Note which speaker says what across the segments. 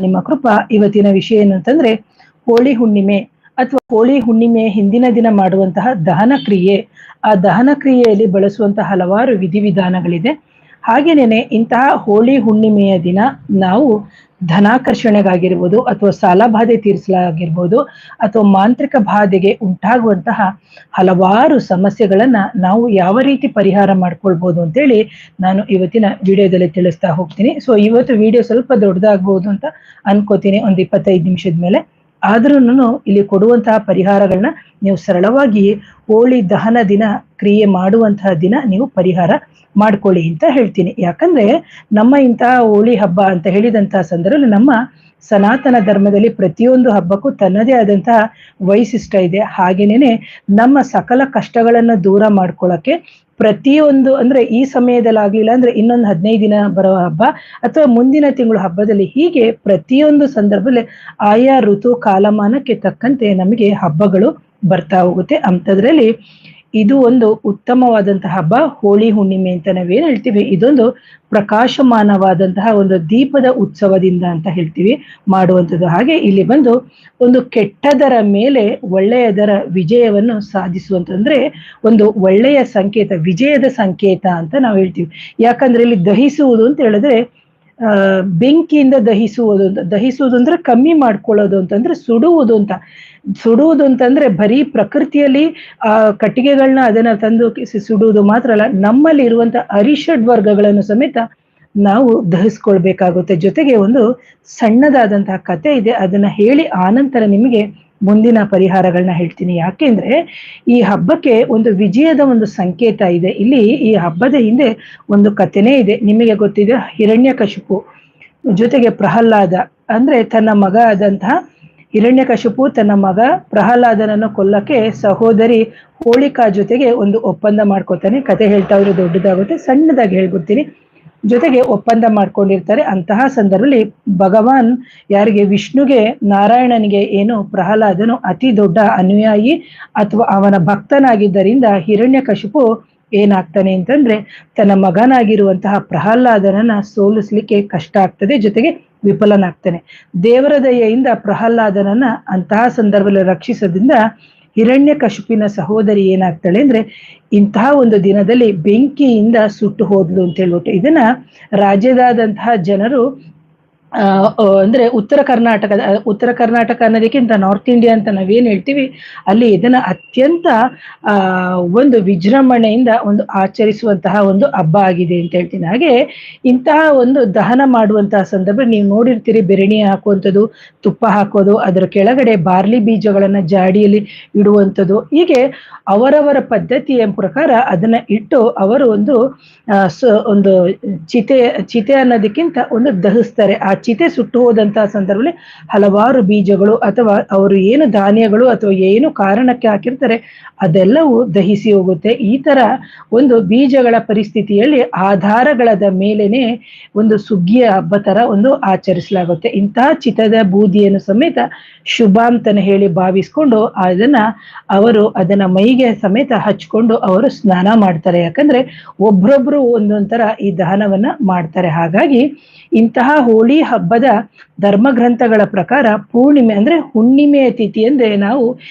Speaker 1: ನಿಮ್ಮ ಕೃಪಾ. ಇವತ್ತಿನ ವಿಷಯ ಏನು ಅಂತಂದ್ರೆ ಹೋಳಿ ಹುಣ್ಣಿಮೆ ಅಥವಾ ಹೋಳಿ ಹುಣ್ಣಿಮೆ ಹಿಂದಿನ ದಿನ ಮಾಡುವಂತಹ ದಹನ ಕ್ರಿಯೆ. ಆ ದಹನ ಕ್ರಿಯೆಯಲ್ಲಿ ಬಳಸುವಂತಹ ಹಲವಾರು ವಿಧಿವಿಧಾನಗಳಿದೆ. ಹಾಗೇನೇನೆ ಇಂತಹ ಹೋಳಿ ಹುಣ್ಣಿಮೆಯ ದಿನ ನಾವು ಧನಾಕರ್ಷಣೆಗಾಗಿರ್ಬೋದು ಅಥವಾ ಸಾಲಬಾಧೆ ತೀರಿಸಲಾಗಿರ್ಬೋದು ಅಥವಾ ಮಾಂತ್ರಿಕ ಬಾಧೆಗೆ ಉಂಟಾಗುವಂತಹ ಹಲವಾರು ಸಮಸ್ಯೆಗಳನ್ನ ನಾವು ಯಾವ ರೀತಿ ಪರಿಹಾರ ಮಾಡ್ಕೊಳ್ಬೋದು ಅಂತೇಳಿ ನಾನು ಇವತ್ತಿನ ವಿಡಿಯೋದಲ್ಲಿ ತಿಳಿಸ್ತಾ ಹೋಗ್ತೀನಿ. ಸೊ ಇವತ್ತು ವಿಡಿಯೋ ಸ್ವಲ್ಪ ದೊಡ್ಡದಾಗ್ಬೋದು ಅಂತ ಅನ್ಕೋತೀನಿ, ಒಂದು 25 ನಿಮಿಷದ ಮೇಲೆ. ಆದ್ರೂ ಇಲ್ಲಿ ಕೊಡುವಂತಹ ಪರಿಹಾರಗಳನ್ನ ನೀವು ಸರಳವಾಗಿ ಹೋಳಿ ದಹನ ದಿನ ಕ್ರಿಯೆ ಮಾಡುವಂತಹ ದಿನ ನೀವು ಪರಿಹಾರ ಮಾಡ್ಕೊಳ್ಳಿ ಅಂತ ಹೇಳ್ತೀನಿ. ಯಾಕಂದ್ರೆ ನಮ್ಮ ಇಂತಹ ಹೋಳಿ ಹಬ್ಬ ಅಂತ ಹೇಳಿದಂತಹ ಸಂದರ್ಭದಲ್ಲಿ ನಮ್ಮ ಸನಾತನ ಧರ್ಮದಲ್ಲಿ ಪ್ರತಿಯೊಂದು ಹಬ್ಬಕ್ಕೂ ತನ್ನದೇ ಆದಂತಹ ವೈಶಿಷ್ಟ್ಯ ಇದೆ. ಹಾಗೇನೇನೆ ನಮ್ಮ ಸಕಲ ಕಷ್ಟಗಳನ್ನ ದೂರ ಮಾಡ್ಕೊಳ್ಳಕ್ಕೆ ಪ್ರತಿಯೊಂದು ಅಂದ್ರೆ ಈ ಸಮಯದಲ್ಲಿ ಆಗ್ಲಿಲ್ಲ ಅಂದ್ರೆ ಇನ್ನೊಂದು 15 ದಿನ ಬರೋ ಹಬ್ಬ ಅಥವಾ ಮುಂದಿನ ತಿಂಗಳು ಹಬ್ಬದಲ್ಲಿ, ಹೀಗೆ ಪ್ರತಿಯೊಂದು ಸಂದರ್ಭದಲ್ಲಿ ಆಯಾ ಋತು ಕಾಲಮಾನಕ್ಕೆ ತಕ್ಕಂತೆ ನಮಗೆ ಹಬ್ಬಗಳು ಬರ್ತಾ ಹೋಗುತ್ತೆ. ಅಂಥದ್ರಲ್ಲಿ ಇದು ಒಂದು ಉತ್ತಮವಾದಂತಹ ಹಬ್ಬ ಹೋಳಿ ಹುಣ್ಣಿಮೆ ಅಂತ ನಾವೇನ್ ಹೇಳ್ತೀವಿ. ಇದೊಂದು ಪ್ರಕಾಶಮಾನವಾದಂತಹ ಒಂದು ದೀಪದ ಉತ್ಸವದಿಂದ ಅಂತ ಹೇಳ್ತೀವಿ ಮಾಡುವಂಥದ್ದು. ಹಾಗೆ ಇಲ್ಲಿ ಬಂದು ಒಂದು ಕೆಟ್ಟದರ ಮೇಲೆ ಒಳ್ಳೆಯದರ ವಿಜಯವನ್ನು ಸಾಧಿಸುವಂತಂದ್ರೆ ಒಂದು ಒಳ್ಳೆಯ ಸಂಕೇತ, ವಿಜಯದ ಸಂಕೇತ ಅಂತ ನಾವು ಹೇಳ್ತೀವಿ. ಯಾಕಂದ್ರೆ ಇಲ್ಲಿ ದಹಿಸುವುದು ಅಂತ ಹೇಳಿದ್ರೆ ಬೆಂಕಿಯಿಂದ ದಹಿಸುವುದು ಅಂದ್ರೆ ಕಮ್ಮಿ ಮಾಡ್ಕೊಳ್ಳೋದು ಅಂತಂದ್ರೆ ಸುಡುವುದು ಅಂತ. ಸುಡುವುದು ಅಂತಂದ್ರೆ ಬರೀ ಪ್ರಕೃತಿಯಲ್ಲಿ ಕಟ್ಟಿಗೆಗಳನ್ನ ಅದನ್ನ ತಂದು ಸುಡುವುದು ಮಾತ್ರ ಅಲ್ಲ, ನಮ್ಮಲ್ಲಿ ಇರುವಂತ ಅರಿಷಡ್ ವರ್ಗಗಳನ್ನು ಸಮೇತ ನಾವು ದಹಿಸ್ಕೊಳ್ಬೇಕಾಗುತ್ತೆ. ಜೊತೆಗೆ ಒಂದು ಸಣ್ಣದಾದಂತಹ ಕತೆ ಇದೆ, ಅದನ್ನ ಹೇಳಿ ಆನಂತರ ನಿಮಗೆ ಮುಂದಿನ ಪರಿಹಾರಗಳನ್ನ ಹೇಳ್ತೀನಿ. ಯಾಕೆಂದ್ರೆ ಈ ಹಬ್ಬಕ್ಕೆ ಒಂದು ವಿಜಯದ ಒಂದು ಸಂಕೇತ ಇದೆ. ಇಲ್ಲಿ ಈ ಹಬ್ಬದ ಹಿಂದೆ ಒಂದು ಕಥೆನೇ ಇದೆ. ನಿಮಗೆ ಗೊತ್ತಿದೆ, ಹಿರಣ್ಯಕಶಿಪು ಜೊತೆಗೆ ಪ್ರಹ್ಲಾದ, ಅಂದ್ರೆ ತನ್ನ ಮಗ ಆದಂತಹ ಹಿರಣ್ಯಕಶಿಪು ತನ್ನ ಮಗ ಪ್ರಹ್ಲಾದನನ್ನು ಕೊಲ್ಲಕ್ಕೆ ಸಹೋದರಿ ಹೋಳಿಕಾ ಜೊತೆಗೆ ಒಂದು ಒಪ್ಪಂದ ಮಾಡ್ಕೋತಾನೆ. ಕತೆ ಹೇಳ್ತಾ ಇದ್ರೆ ದೊಡ್ಡದಾಗುತ್ತೆ, ಸಣ್ಣದಾಗಿ ಹೇಳ್ಬಿಡ್ತೀನಿ. ಜೊತೆಗೆ ಒಪ್ಪಂದ ಮಾಡ್ಕೊಂಡಿರ್ತಾರೆ. ಅಂತಹ ಸಂದರ್ಭದಲ್ಲಿ ಭಗವಾನ್ ಯಾರಿಗೆ, ವಿಷ್ಣುಗೆ, ನಾರಾಯಣನಿಗೆ ಏನು ಪ್ರಹ್ಲಾದನು ಅತಿ ದೊಡ್ಡ ಅನುಯಾಯಿ ಅಥವಾ ಅವನ ಭಕ್ತನಾಗಿದ್ದರಿಂದ ಹಿರಣ್ಯಕಶಿಪು ಏನಾಗ್ತಾನೆ ಅಂತಂದ್ರೆ ತನ್ನ ಮಗನಾಗಿರುವಂತಹ ಪ್ರಹ್ಲಾದನನ್ನ ಸೋಲಿಸ್ಲಿಕ್ಕೆ ಕಷ್ಟ ಆಗ್ತದೆ, ಜೊತೆಗೆ ವಿಫಲನಾಗ್ತಾನೆ. ದೇವರ ದಯೆಯಿಂದ ಪ್ರಹ್ಲಾದನನ್ನ ಅಂತಹ ಸಂದರ್ಭದಲ್ಲಿ ರಕ್ಷಿಸೋದ್ರಿಂದ ಹಿರಣ್ಯಕಶಿಪಿನ ಸಹೋದರಿ ಏನಾಗ್ತಾಳೆ ಅಂದ್ರೆ ಇಂತಹ ಒಂದು ದಿನದಲ್ಲಿ ಬೆಂಕಿಯಿಂದ ಸುಟ್ಟು ಹೋದ್ಲು ಅಂತ ಹೇಳ್ಬಿಟ್ಟು ಇದನ್ನ ರಾಜ್ಯದಾದಂತಹ ಜನರು ಅಂದ್ರೆ ಉತ್ತರ ಕರ್ನಾಟಕ ಅನ್ನೋದಕ್ಕಿಂತ ನಾರ್ತ್ ಇಂಡಿಯಾ ಅಂತ ನಾವೇನ್ ಹೇಳ್ತೀವಿ, ಅಲ್ಲಿ ಇದನ್ನ ಅತ್ಯಂತ ಒಂದು ವಿಜೃಂಭಣೆಯಿಂದ ಒಂದು ಆಚರಿಸುವಂತಹ ಒಂದು ಹಬ್ಬ ಆಗಿದೆ ಅಂತ ಹೇಳ್ತೀನಿ. ಹಾಗೆ ಇಂತಹ ಒಂದು ದಹನ ಮಾಡುವಂತಹ ಸಂದರ್ಭ ನೀವು ನೋಡಿರ್ತೀರಿ, ಬೆರಣಿ ಹಾಕುವಂಥದ್ದು, ತುಪ್ಪ ಹಾಕೋದು, ಅದರ ಕೆಳಗಡೆ ಬಾರ್ಲಿ ಬೀಜಗಳನ್ನ ಜಾಡಿಯಲ್ಲಿ ಇಡುವಂಥದ್ದು. ಹೀಗೆ ಅವರವರ ಪದ್ಧತಿಯ ಪ್ರಕಾರ ಅದನ್ನ ಇಟ್ಟು ಅವರು ಒಂದು ಚಿತೆ ಅನ್ನೋದಕ್ಕಿಂತ ಒಂದು ದಹಿಸ್ತಾರೆ. ಆ ಚಿತೆ ಸುಟ್ಟು ಹೋದಂತಹ ಸಂದರ್ಭದಲ್ಲಿ ಹಲವಾರು ಬೀಜಗಳು ಅಥವಾ ಅವರು ಏನು ಧಾನ್ಯಗಳು ಅಥವಾ ಏನು ಕಾರಣಕ್ಕೆ ಹಾಕಿರ್ತಾರೆ ಅದೆಲ್ಲವೂ ದಹಿಸಿ ಹೋಗುತ್ತೆ. ಈ ತರ ಒಂದು ಬೀಜಗಳ ಪರಿಸ್ಥಿತಿಯಲ್ಲಿ ಆಧಾರಗಳದ ಮೇಲೇನೆ ಒಂದು ಸುಗ್ಗಿಯ ಹಬ್ಬ ತರ ಒಂದು ಆಚರಿಸಲಾಗುತ್ತೆ. ಇಂತಹ ಚಿತದ ಬೂದಿಯನ್ನು ಸಮೇತ ಶುಭ ಅಂತಾನೆ ಹೇಳಿ ಭಾವಿಸ್ಕೊಂಡು ಅವರು ಅದನ್ನ ಮೈಗೆ ಸಮೇತ ಹಚ್ಕೊಂಡು ಅವರು ಸ್ನಾನ ಮಾಡ್ತಾರೆ. ಯಾಕಂದ್ರೆ ಒಬ್ರೊಬ್ರು ಒಂದೊಂಥರ ಈ ದಹನವನ್ನ ಮಾಡ್ತಾರೆ. ಹಾಗಾಗಿ ಇಂತಹ ಹೋಳಿ ಹಬ್ಬದ ಧರ್ಮ ಗ್ರಂಥಗಳ ಪ್ರಕಾರ ಪೂರ್ಣಿಮೆ ಅಂದ್ರೆ ಹುಣ್ಣಿಮೆಯ ತಿಥಿ ಅಂದ್ರೆ ನಾವು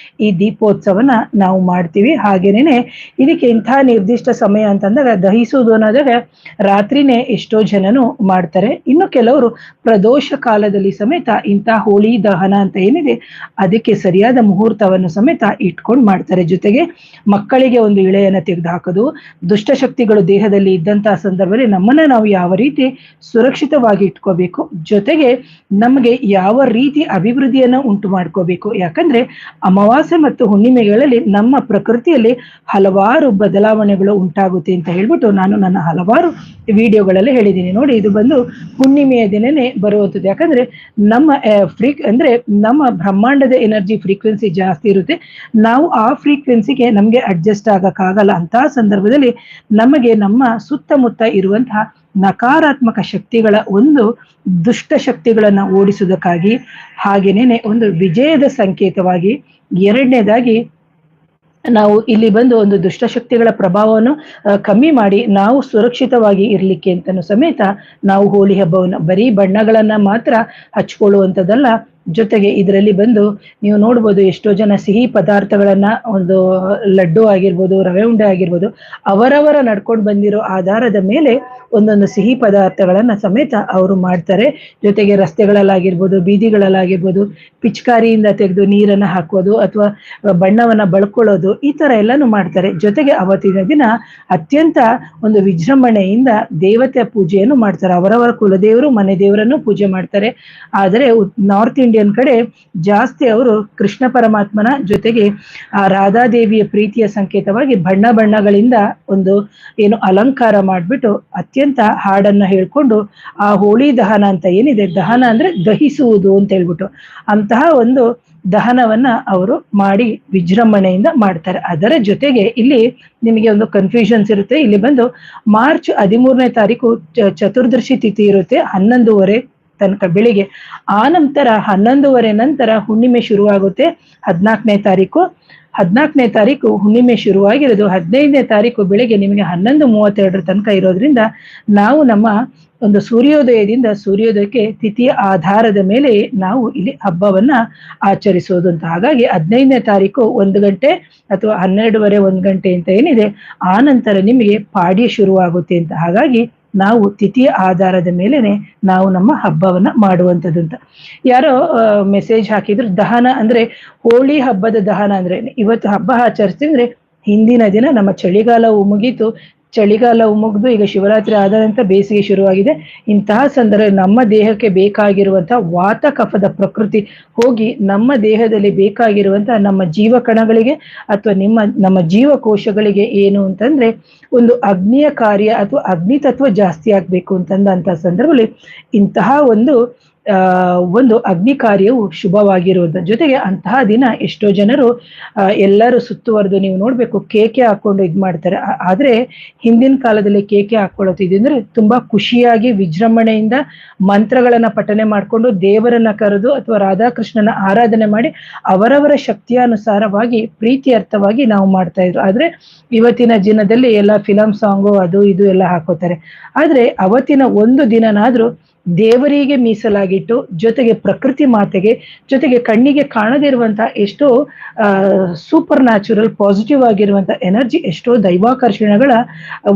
Speaker 1: ಈ ದೀಪೋತ್ಸವನ ನಾವು ಮಾಡ್ತೀವಿ. ಹಾಗೇನೆ ಇದಕ್ಕೆ ಇಂತಹ ನಿರ್ದಿಷ್ಟ ಸಮಯ ಅಂತಂದಾಗ ದಹಿಸುವುದು ಅನ್ನೋದಾಗ ರಾತ್ರಿನೇ ಎಷ್ಟೋ ಜನನು ಮಾಡ್ತಾರೆ. ಇನ್ನು ಕೆಲವರು ಪ್ರದೋಷ ಕಾಲದಲ್ಲಿ ಸಮೇತ ಇಂತಹ ಹೋಳಿ ದಹನ ಅಂತ ಏನಿದೆ ಅದಕ್ಕೆ ಸರಿಯಾದ ಮುಹೂರ್ತವನ್ನು ಸಮೇತ ಇಟ್ಕೊಂಡು ಮಾಡ್ತಾರೆ. ಜೊತೆಗೆ ಮಕ್ಕಳಿಗೆ ಒಂದು ಇಳೆಯನ್ನ ತೆಗೆದು ಹಾಕೋದು, ದುಷ್ಟಶಕ್ತಿಗಳು ದೇಹದಲ್ಲಿ ಇದ್ದಂತಹ ಸಂದರ್ಭದಲ್ಲಿ ನಮ್ಮನ್ನ ನಾವು ಯಾವ ರೀತಿ ಸುರಕ್ಷಿತವಾಗಿ ಇಟ್ಕೋಬೇಕು, ಜೊತೆಗೆ ನಮಗೆ ಯಾವ ರೀತಿ ಅಭಿವೃದ್ಧಿಯನ್ನ ಉಂಟು ಮಾಡ್ಕೋಬೇಕು. ಯಾಕಂದ್ರೆ ಅಮಾವಾಸ್ಯೆ ಮತ್ತು ಹುಣ್ಣಿಮೆಗಳಲ್ಲಿ ನಮ್ಮ ಪ್ರಕೃತಿಯಲ್ಲಿ ಹಲವಾರು ಬದಲಾವಣೆಗಳು ಉಂಟಾಗುತ್ತೆ ಅಂತ ಹೇಳ್ಬಿಟ್ಟು ನಾನು ನನ್ನ ಹಲವಾರು ವಿಡಿಯೋಗಳಲ್ಲಿ ಹೇಳಿದ್ದೀನಿ. ನೋಡಿ, ಇದು ಬಂದು ಹುಣ್ಣಿಮೆಯ ದಿನನೇ ಬರುವಂಥದ್ದು. ಯಾಕಂದ್ರೆ ನಮ್ಮ ನಮ್ಮ ಬ್ರಹ್ಮಾಂಡದ ಎನರ್ಜಿ ಫ್ರೀಕ್ವೆನ್ಸಿ ಜಾಸ್ತಿ ಇರುತ್ತೆ. ನಾವು ಆ ಫ್ರೀಕ್ವೆನ್ಸಿಗೆ ನಮ್ಗೆ ಅಡ್ಜಸ್ಟ್ ಆಗಕ್ಕಾಗಲ್ಲ. ಅಂತಹ ಸಂದರ್ಭದಲ್ಲಿ ನಮಗೆ ನಮ್ಮ ಸುತ್ತಮುತ್ತ ಇರುವಂತಹ ನಕಾರಾತ್ಮಕ ಶಕ್ತಿಗಳ ಒಂದು ದುಷ್ಟ ಶಕ್ತಿಗಳನ್ನ ಓಡಿಸುವುದಕ್ಕಾಗಿ, ಹಾಗೇನೇನೆ ಒಂದು ವಿಜಯದ ಸಂಕೇತವಾಗಿ, ಎರಡನೇದಾಗಿ ನಾವು ಇಲ್ಲಿ ಬಂದು ಒಂದು ದುಷ್ಟಶಕ್ತಿಗಳ ಪ್ರಭಾವವನ್ನು ಕಮ್ಮಿ ಮಾಡಿ ನಾವು ಸುರಕ್ಷಿತವಾಗಿ ಇರ್ಲಿಕ್ಕೆ ಅಂತನೂ ಸಮೇತ ನಾವು ಹೋಳಿ ಹಬ್ಬವನ್ನು ಬರೀ ಬಣ್ಣಗಳನ್ನ ಮಾತ್ರ ಹಚ್ಕೊಳ್ಳುವಂಥದ್ದಲ್ಲ, ಜೊತೆಗೆ ಇದರಲ್ಲಿ ಬಂದು ನೀವು ನೋಡ್ಬೋದು ಎಷ್ಟೋ ಜನ ಸಿಹಿ ಪದಾರ್ಥಗಳನ್ನ, ಒಂದು ಲಡ್ಡು ಆಗಿರ್ಬೋದು, ರವೆ ಉಂಡೆ ಆಗಿರ್ಬೋದು, ಅವರವರ ನಡ್ಕೊಂಡು ಬಂದಿರೋ ಆಧಾರದ ಮೇಲೆ ಒಂದೊಂದು ಸಿಹಿ ಪದಾರ್ಥಗಳನ್ನ ಸಮೇತ ಅವರು ಮಾಡ್ತಾರೆ. ಜೊತೆಗೆ ರಸ್ತೆಗಳಲ್ಲಾಗಿರ್ಬೋದು, ಬೀದಿಗಳಲ್ಲಾಗಿರ್ಬೋದು, ಪಿಚಕಾರಿಯಿಂದ ತೆಗೆದು ನೀರನ್ನ ಹಾಕೋದು ಅಥವಾ ಬಣ್ಣವನ್ನ ಬಳ್ಕೊಳ್ಳೋದು, ಈ ತರ ಎಲ್ಲಾನು ಮಾಡ್ತಾರೆ. ಜೊತೆಗೆ ಅವತ್ತಿನ ದಿನ ಅತ್ಯಂತ ಒಂದು ವಿಜೃಂಭಣೆಯಿಂದ ದೇವತೆಯ ಪೂಜೆಯನ್ನು ಮಾಡ್ತಾರೆ. ಅವರವರ ಕುಲದೇವರು ಮನೆ ದೇವರನ್ನು ಪೂಜೆ ಮಾಡ್ತಾರೆ. ಆದರೆ ನಾರ್ತ್ ಇಂಡಿಯನ್ ಕಡೆ ಜಾಸ್ತಿ ಅವರು ಕೃಷ್ಣ ಪರಮಾತ್ಮನ ಜೊತೆಗೆ ಆ ರಾಧಾದೇವಿಯ ಪ್ರೀತಿಯ ಸಂಕೇತವಾಗಿ ಬಣ್ಣ ಬಣ್ಣಗಳಿಂದ ಒಂದು ಏನು ಅಲಂಕಾರ ಮಾಡ್ಬಿಟ್ಟು ಅತ್ಯಂತ ಹಾಡನ್ನ ಹೇಳ್ಕೊಂಡು ಆ ಹೋಳಿ ದಹನ ಅಂತ ಏನಿದೆ, ದಹನ ಅಂದ್ರೆ ದಹಿಸುವುದು ಅಂತ ಹೇಳ್ಬಿಟ್ಟು ಅಂತಹ ಒಂದು ದಹನವನ್ನ ಅವರು ಮಾಡಿ ವಿಜೃಂಭಣೆಯಿಂದ ಮಾಡ್ತಾರೆ. ಅದರ ಜೊತೆಗೆ ಇಲ್ಲಿ ನಿಮಗೆ ಒಂದು ಕನ್ಫ್ಯೂಷನ್ಸ್ ಇರುತ್ತೆ. ಇಲ್ಲಿ ಬಂದು ಮಾರ್ಚ್ 13ನೇ ತಾರೀಕು ಚತುರ್ದಶಿ ತಿಥಿ ಇರುತ್ತೆ, 11:30 ತನಕ ಬೆಳಿಗ್ಗೆ. ಆ ನಂತರ 11:30 ನಂತರ ಹುಣ್ಣಿಮೆ ಶುರುವಾಗುತ್ತೆ. 14ನೇ ತಾರೀಕು ಹುಣ್ಣಿಮೆ ಶುರುವಾಗಿರೋದು. 15ನೇ ತಾರೀಕು ಬೆಳಿಗ್ಗೆ ನಿಮಗೆ 11:32 ತನಕ ಇರೋದ್ರಿಂದ ನಾವು ನಮ್ಮ ಒಂದು ಸೂರ್ಯೋದಯದಿಂದ ಸೂರ್ಯೋದಯಕ್ಕೆ ತಿಥಿಯ ಆಧಾರದ ಮೇಲೆ ನಾವು ಇಲ್ಲಿ ಹಬ್ಬವನ್ನ ಆಚರಿಸೋದು ಅಂತ. ಹಾಗಾಗಿ 15ನೇ ತಾರೀಕು 1 ಗಂಟೆ ಅಥವಾ 12:30 1 ಗಂಟೆ ಅಂತ ಏನಿದೆ, ಆ ನಂತರ ನಿಮಗೆ ಪಾಡ್ಯ ಶುರುವಾಗುತ್ತೆ ಅಂತ. ಹಾಗಾಗಿ ನಾವು ತಿಥಿಯ ಆಧಾರದ ಮೇಲೆನೆ ನಾವು ನಮ್ಮ ಹಬ್ಬವನ್ನ ಮಾಡುವಂಥದ್ದು ಅಂತ. ಯಾರೋ ಮೆಸೇಜ್ ಹಾಕಿದ್ರು, ದಹನ ಅಂದ್ರೆ ಹೋಳಿ ಹಬ್ಬದ ದಹನ ಅಂದ್ರೆ ಇವತ್ತು ಹಬ್ಬ ಆಚರಿಸ್ತೀವಿ ಅಂದ್ರೆ ಹಿಂದಿನ ದಿನ ನಮ್ಮ ಚಳಿಗಾಲವು ಮುಗೀತು, ಚಳಿಗಾಲವು ಮುಗಿದು ಈಗ ಶಿವರಾತ್ರಿ ಆದ ನಂತರ ಬೇಸಿಗೆ ಶುರುವಾಗಿದೆ. ಇಂತಹ ಸಂದರ್ಭ ನಮ್ಮ ದೇಹಕ್ಕೆ ಬೇಕಾಗಿರುವಂತಹ ವಾತ ಕಫದ ಪ್ರಕೃತಿ ಹೋಗಿ ನಮ್ಮ ದೇಹದಲ್ಲಿ ಬೇಕಾಗಿರುವಂತಹ ನಮ್ಮ ಜೀವ ಕಣಗಳಿಗೆ ಅಥವಾ ನಮ್ಮ ಜೀವಕೋಶಗಳಿಗೆ ಏನು ಅಂತಂದ್ರೆ ಒಂದು ಅಗ್ನಿಯ ಕಾರ್ಯ ಅಥವಾ ಅಗ್ನಿ ತತ್ವ ಜಾಸ್ತಿ ಆಗ್ಬೇಕು ಅಂತಂದಂತಹ ಸಂದರ್ಭದಲ್ಲಿ ಇಂತಹ ಒಂದು ಅಗ್ನಿ ಕಾರ್ಯವು ಶುಭವಾಗಿರುವುದು. ಜೊತೆಗೆ ಅಂತಹ ದಿನ ಎಷ್ಟೋ ಜನರು ಎಲ್ಲರೂ ಸುತ್ತುವರೆದು ನೀವು ನೋಡ್ಬೇಕು ಕೇಕೆ ಹಾಕೊಂಡು ಇದ್ ಮಾಡ್ತಾರೆ. ಆದ್ರೆ ಹಿಂದಿನ ಕಾಲದಲ್ಲಿ ಕೇಕೆ ಹಾಕೊಳ್ಳೋತಿದ್ರೆ ತುಂಬಾ ಖುಷಿಯಾಗಿ ವಿಜೃಂಭಣೆಯಿಂದ ಮಂತ್ರಗಳನ್ನ ಪಠನೆ ಮಾಡ್ಕೊಂಡು ದೇವರನ್ನ ಕರೆದು ಅಥವಾ ರಾಧಾಕೃಷ್ಣನ ಆರಾಧನೆ ಮಾಡಿ ಅವರವರ ಶಕ್ತಿಯಾನುಸಾರವಾಗಿ ಪ್ರೀತಿಯರ್ಥವಾಗಿ ನಾವು ಮಾಡ್ತಾ ಇದ್ರು. ಆದ್ರೆ ಇವತ್ತಿನ ದಿನದಲ್ಲಿ ಎಲ್ಲ ಫಿಲಂ ಸಾಂಗು ಅದು ಇದು ಎಲ್ಲ ಹಾಕೋತಾರೆ. ಆದ್ರೆ ಅವತ್ತಿನ ಒಂದು ದಿನನಾದ್ರೂ ದೇವರಿಗೆ ಮೀಸಲಾಗಿಟ್ಟು, ಜೊತೆಗೆ ಪ್ರಕೃತಿ ಮಾತೆಗೆ, ಜೊತೆಗೆ ಕಣ್ಣಿಗೆ ಕಾಣದಿರುವಂತಹ ಎಷ್ಟೋ ಸೂಪರ್ ನ್ಯಾಚುರಲ್ ಪಾಸಿಟಿವ್ ಆಗಿರುವಂತ ಎನರ್ಜಿ, ಎಷ್ಟೋ ದೈವಾಕರ್ಷಣೆಗಳ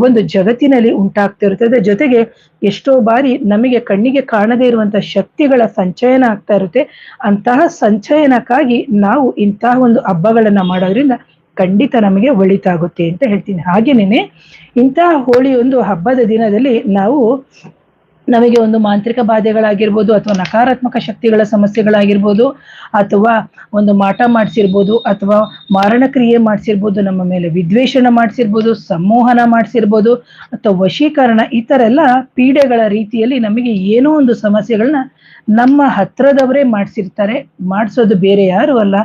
Speaker 1: ಒಂದು ಜಗತ್ತಿನಲ್ಲಿ ಉಂಟಾಗ್ತಿರ್ತದೆ. ಜೊತೆಗೆ ಎಷ್ಟೋ ಬಾರಿ ನಮಗೆ ಕಣ್ಣಿಗೆ ಕಾಣದೇ ಇರುವಂತಹ ಶಕ್ತಿಗಳ ಸಂಚಯನ ಆಗ್ತಾ ಇರುತ್ತೆ. ಅಂತಹ ಸಂಚಯನಕ್ಕಾಗಿ ನಾವು ಇಂತಹ ಒಂದು ಹಬ್ಬಗಳನ್ನ ಮಾಡೋದ್ರಿಂದ ಖಂಡಿತ ನಮಗೆ ಒಳಿತಾಗುತ್ತೆ ಅಂತ ಹೇಳ್ತೀನಿ. ಹಾಗೇನೇನೆ ಇಂತಹ ಹೋಳಿ ಒಂದು ಹಬ್ಬದ ದಿನದಲ್ಲಿ ನಮಗೆ ಒಂದು ಮಾಂತ್ರಿಕ ಬಾಧೆಗಳಾಗಿರ್ಬೋದು ಅಥವಾ ನಕಾರಾತ್ಮಕ ಶಕ್ತಿಗಳ ಸಮಸ್ಯೆಗಳಾಗಿರ್ಬೋದು ಅಥವಾ ಒಂದು ಮಾಟ ಮಾಡಿಸಿರ್ಬೋದು ಅಥವಾ ಮಾರಣಕ್ರಿಯೆ ಮಾಡಿಸಿರ್ಬೋದು, ನಮ್ಮ ಮೇಲೆ ವಿದ್ವೇಷಣ ಮಾಡಿಸಿರ್ಬೋದು, ಸಂಮೋಹನ ಮಾಡಿಸಿರ್ಬೋದು ಅಥವಾ ವಶೀಕರಣ, ಈ ತರ ಎಲ್ಲ ಪೀಡೆಗಳ ರೀತಿಯಲ್ಲಿ ನಮಗೆ ಏನೋ ಒಂದು ಸಮಸ್ಯೆಗಳನ್ನ ನಮ್ಮ ಹತ್ರದವರೇ ಮಾಡಿಸಿರ್ತಾರೆ. ಮಾಡಿಸೋದು ಬೇರೆ ಯಾರು ಅಲ್ಲ.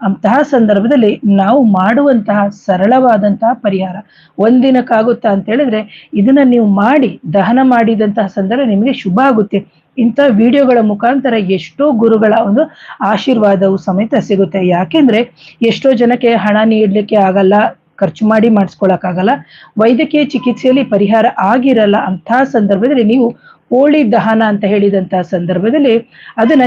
Speaker 1: ಅಂತಹ ಸಂದರ್ಭದಲ್ಲಿ ನಾವು ಮಾಡುವಂತಹ ಸರಳವಾದಂತಹ ಪರಿಹಾರ ಒಂದಿನಕ್ಕಾಗುತ್ತಾ ಅಂತ ಹೇಳಿದ್ರೆ ಇದನ್ನ ನೀವು ಮಾಡಿ ದಹನ ಮಾಡಿದಂತಹ ಸಂದರ್ಭ ನಿಮಗೆ ಶುಭ ಆಗುತ್ತೆ. ಇಂಥ ವಿಡಿಯೋಗಳ ಮುಖಾಂತರ ಎಷ್ಟೋ ಗುರುಗಳ ಒಂದು ಆಶೀರ್ವಾದವು ಸಮೇತ ಸಿಗುತ್ತೆ. ಯಾಕೆಂದ್ರೆ ಎಷ್ಟೋ ಜನಕ್ಕೆ ಹಣ ನೀಡ್ಲಿಕ್ಕೆ ಆಗಲ್ಲ, ಖರ್ಚು ಮಾಡಿ ಮಾಡಿಸ್ಕೊಳಕ್ಕಾಗಲ್ಲ, ವೈದ್ಯಕೀಯ ಚಿಕಿತ್ಸೆಯಲ್ಲಿ ಪರಿಹಾರ ಆಗಿರಲ್ಲ. ಅಂತಹ ಸಂದರ್ಭದಲ್ಲಿ ನೀವು ಹೋಳಿ ದಹನ ಅಂತ ಹೇಳಿದಂತಹ ಸಂದರ್ಭದಲ್ಲಿ ಅದನ್ನ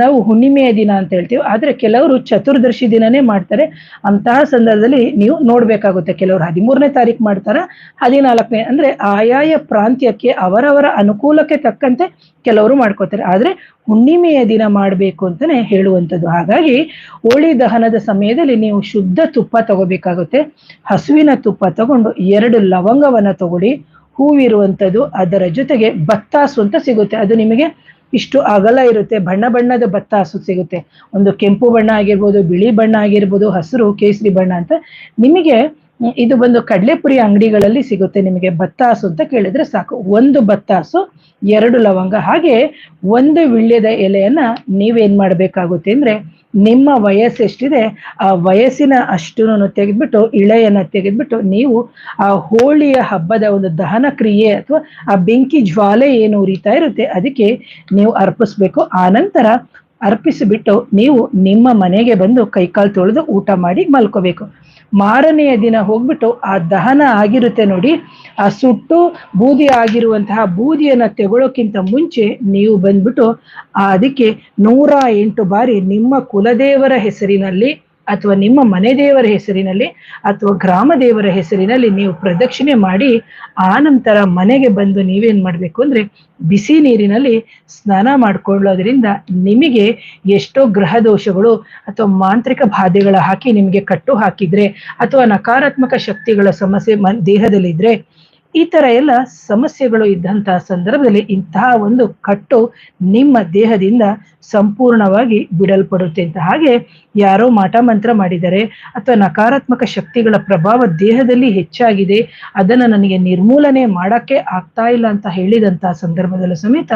Speaker 1: ನಾವು ಹುಣ್ಣಿಮೆಯ ದಿನ ಅಂತ ಹೇಳ್ತೀವಿ. ಆದ್ರೆ ಕೆಲವರು ಚತುರ್ದಶಿ ದಿನನೇ ಮಾಡ್ತಾರೆ. ಅಂತಹ ಸಂದರ್ಭದಲ್ಲಿ ನೀವು ನೋಡ್ಬೇಕಾಗುತ್ತೆ, ಕೆಲವರು 13ನೇ ತಾರೀಕು ಮಾಡ್ತಾರ, 14ನೇ ಅಂದ್ರೆ ಆಯಾಯ ಪ್ರಾಂತ್ಯಕ್ಕೆ ಅವರವರ ಅನುಕೂಲಕ್ಕೆ ತಕ್ಕಂತೆ ಕೆಲವರು ಮಾಡ್ಕೋತಾರೆ. ಆದ್ರೆ ಹುಣ್ಣಿಮೆಯ ದಿನ ಮಾಡ್ಬೇಕು ಅಂತಾನೆ ಹೇಳುವಂಥದ್ದು. ಹಾಗಾಗಿ ಹೋಳಿ ದಹನದ ಸಮಯದಲ್ಲಿ ನೀವು ಶುದ್ಧ ತುಪ್ಪ ತಗೋಬೇಕಾಗುತ್ತೆ. ಹಸುವಿನ ತುಪ್ಪ ತಗೊಂಡು 2 ಲವಂಗವನ್ನ ತಗೊಳ್ಳಿ, ಹೂವಿರುವಂಥದ್ದು, ಅದರ ಜೊತೆಗೆ ಬತ್ತಾಸು ಅಂತ ಸಿಗುತ್ತೆ. ಅದು ನಿಮಗೆ ಇಷ್ಟು ಅಗಲ ಇರುತ್ತೆ, ಬಣ್ಣ ಬಣ್ಣದ ಬತ್ತಾಸು ಸಿಗುತ್ತೆ. ಒಂದು ಕೆಂಪು ಬಣ್ಣ ಆಗಿರ್ಬೋದು, ಬಿಳಿ ಬಣ್ಣ ಆಗಿರ್ಬೋದು, ಹಸಿರು, ಕೇಸರಿ ಬಣ್ಣ ಅಂತ ನಿಮಗೆ ಇದು ಬಂದು ಕಡಲೆಪುರಿ ಅಂಗಡಿಗಳಲ್ಲಿ ಸಿಗುತ್ತೆ. ನಿಮಗೆ ಬತ್ತಾಸು ಅಂತ ಕೇಳಿದ್ರೆ ಸಾಕು. 1 ಬತ್ತಾಸು, 2 ಲವಂಗ, ಹಾಗೆ 1 ವಿಳ್ಯದ ಎಲೆಯನ್ನ ನೀವೇನ್ ಮಾಡ್ಬೇಕಾಗುತ್ತೆ ಅಂದ್ರೆ ನಿಮ್ಮ ವಯಸ್ಸು ಎಷ್ಟಿದೆ ಆ ವಯಸ್ಸಿನ ಅಷ್ಟನ್ನು ತೆಗೆದ್ಬಿಟ್ಟು ಇಳೆಯನ್ನ ತೆಗೆದ್ಬಿಟ್ಟು ನೀವು ಆ ಹೋಳಿಯ ಹಬ್ಬದ ಒಂದು ದಹನ ಕ್ರಿಯೆ ಅಥವಾ ಆ ಬೆಂಕಿ ಜ್ವಾಲೆ ಏನು ಉರಿತಾ ಇರುತ್ತೆ ಅದಕ್ಕೆ ನೀವು ಅರ್ಪಿಸ್ಬೇಕು. ಆ ನಂತರ ಅರ್ಪಿಸಿಬಿಟ್ಟು ನೀವು ನಿಮ್ಮ ಮನೆಗೆ ಬಂದು ಕೈಕಾಲು ತೊಳೆದು ಊಟ ಮಾಡಿ ಮಲ್ಕೋಬೇಕು. ಮಾರನೆಯ ದಿನ ಹೋಗ್ಬಿಟ್ಟು ಆ ದಹನ ಆಗಿರುತ್ತೆ ನೋಡಿ, ಆ ಸುಟ್ಟು ಬೂದಿ ಆಗಿರುವಂತಹ ಬೂದಿಯನ್ನ ತೆಗೊಳ್ಳೋಕ್ಕಿಂತ ಮುಂಚೆ ನೀವು ಬಂದ್ಬಿಟ್ಟು ಅದಕ್ಕೆ 108 ಬಾರಿ ನಿಮ್ಮ ಕುಲದೇವರ ಹೆಸರಿನಲ್ಲಿ ಅಥವಾ ನಿಮ್ಮ ಮನೆ ದೇವರ ಹೆಸರಿನಲ್ಲಿ ಅಥವಾ ಗ್ರಾಮ ದೇವರ ಹೆಸರಿನಲ್ಲಿ ನೀವು ಪ್ರದಕ್ಷಿಣೆ ಮಾಡಿ ಆ ನಂತರ ಮನೆಗೆ ಬಂದು ನೀವೇನ್ ಮಾಡ್ಬೇಕು ಅಂದ್ರೆ ಬಿಸಿ ನೀರಿನಲ್ಲಿ ಸ್ನಾನ ಮಾಡ್ಕೊಳ್ಳೋದ್ರಿಂದ ನಿಮಗೆ ಎಷ್ಟೋ ಗ್ರಹ ದೋಷಗಳು ಅಥವಾ ಮಾಂತ್ರಿಕ ಬಾಧೆಗಳ ಹಾಕಿ ನಿಮಗೆ ಕಟ್ಟು ಹಾಕಿದ್ರೆ ಅಥವಾ ನಕಾರಾತ್ಮಕ ಶಕ್ತಿಗಳ ಸಮಸ್ಯೆ ದೇಹದಲ್ಲಿದ್ರೆ ಈ ತರ ಎಲ್ಲ ಸಮಸ್ಯೆಗಳು ಇದ್ದಂತಹ ಸಂದರ್ಭದಲ್ಲಿ ಇಂತಹ ಒಂದು ಕಟ್ಟು ನಿಮ್ಮ ದೇಹದಿಂದ ಸಂಪೂರ್ಣವಾಗಿ ಬಿಡಲ್ಪಡುತ್ತೆ ಅಂತ. ಹಾಗೆ ಯಾರೋ ಮಾಟ ಮಂತ್ರ ಮಾಡಿದ್ದಾರೆ ಅಥವಾ ನಕಾರಾತ್ಮಕ ಶಕ್ತಿಗಳ ಪ್ರಭಾವ ದೇಹದಲ್ಲಿ ಹೆಚ್ಚಾಗಿದೆ, ಅದನ್ನ ನನಗೆ ನಿರ್ಮೂಲನೆ ಮಾಡಕ್ಕೆ ಆಗ್ತಾ ಇಲ್ಲ ಅಂತ ಹೇಳಿದಂತಹ ಸಂದರ್ಭದಲ್ಲೂ ಸಮೇತ